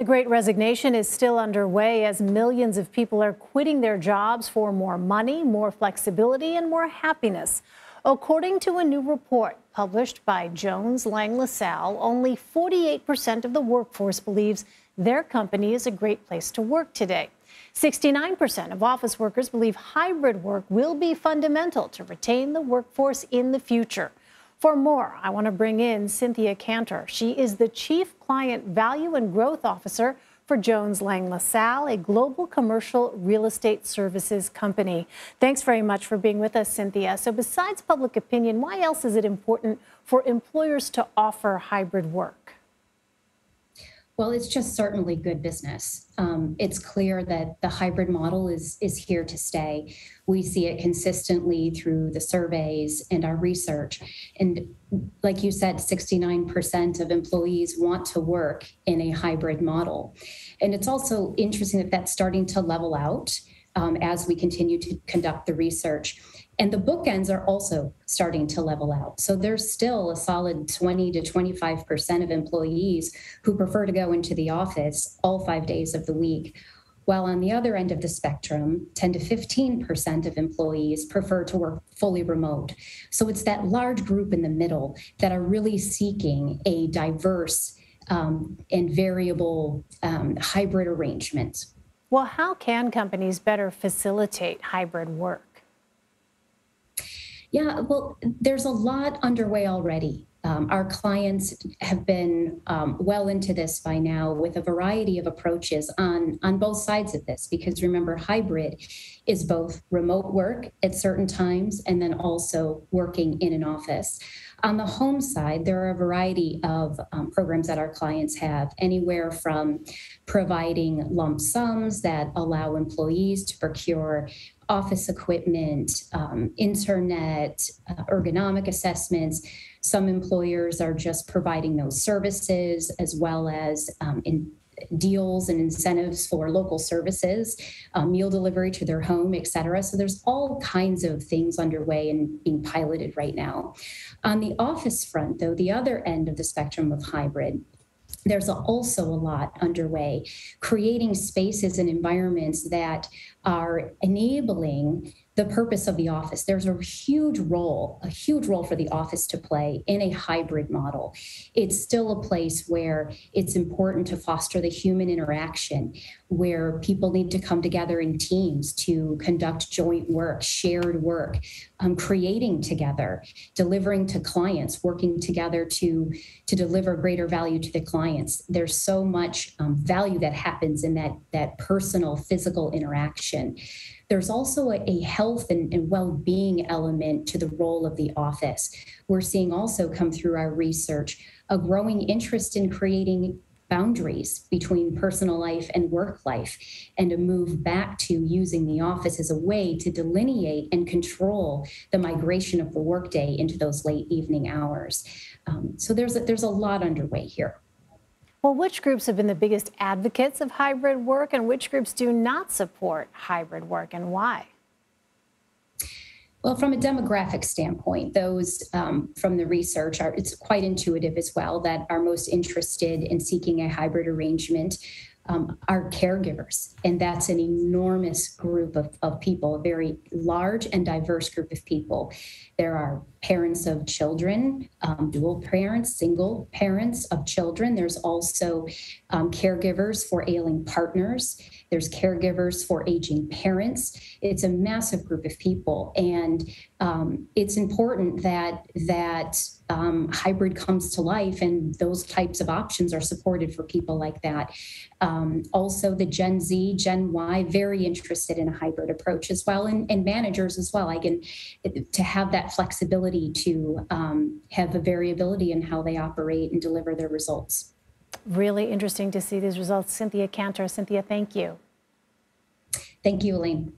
The Great Resignation is still underway as millions of people are quitting their jobs for more money, more flexibility, and more happiness. According to a new report published by Jones Lang LaSalle, only 48% of the workforce believes their company is a great place to work today. 69% of office workers believe hybrid work will be fundamental to retain the workforce in the future. For more, I want to bring in Cynthia Kantor. She is the Chief Client Value and Growth Officer for Jones Lang LaSalle, a global commercial real estate services company. Thanks very much for being with us, Cynthia. So besides public opinion, why else is it important for employers to offer hybrid work? Well, it's just certainly good business. It's clear that the hybrid model is here to stay. We see it consistently through the surveys and our research. And like you said, 69% of employees want to work in a hybrid model. And it's also interesting that that's starting to level out as we continue to conduct the research. And the bookends are also starting to level out. So there's still a solid 20 to 25% of employees who prefer to go into the office all 5 days of the week. While on the other end of the spectrum, 10 to 15% of employees prefer to work fully remote. So it's that large group in the middle that are really seeking a diverse and variable hybrid arrangement. Well, how can companies better facilitate hybrid work? Yeah, well, there's a lot underway already. Our clients have been well into this by now with a variety of approaches on both sides of this, because remember, hybrid is both remote work at certain times and then also working in an office. On the home side, there are a variety of programs that our clients have, anywhere from providing lump sums that allow employees to procure office equipment, internet, ergonomic assessments. Some employers are just providing those services, as well as in deals and incentives for local services, meal delivery to their home, et cetera. So there's all kinds of things underway and being piloted right now. On the office front, though, the other end of the spectrum of hybrid, there's also a lot underway, creating spaces and environments that are enabling the purpose of the office. There's a huge role for the office to play in a hybrid model. It's still a place where it's important to foster the human interaction, where people need to come together in teams to conduct joint work, shared work, creating together, delivering to clients, working together to deliver greater value to the clients. There's so much value that happens in that personal, physical interaction. There's also a health and well-being element to the role of the office. We're seeing also come through our research a growing interest in creating boundaries between personal life and work life, and a move back to using the office as a way to delineate and control the migration of the workday into those late evening hours. So there's a lot underway here. Well, which groups have been the biggest advocates of hybrid work, and which groups do not support hybrid work, and why? Well, from a demographic standpoint, those from the research it's quite intuitive as well, that are most interested in seeking a hybrid arrangement are caregivers. And that's an enormous group of people, a very large and diverse group of people. There are parents of children, dual parents, single parents of children. There's also caregivers for ailing partners. There's caregivers for aging parents. It's a massive group of people. And it's important that hybrid comes to life, and those types of options are supported for people like that. Also, the Gen Z, Gen Y, very interested in a hybrid approach as well, and managers as well. To have that flexibility to have a variability in how they operate and deliver their results. Really interesting to see these results. Cynthia Kantor. Cynthia, thank you. Thank you, Elaine.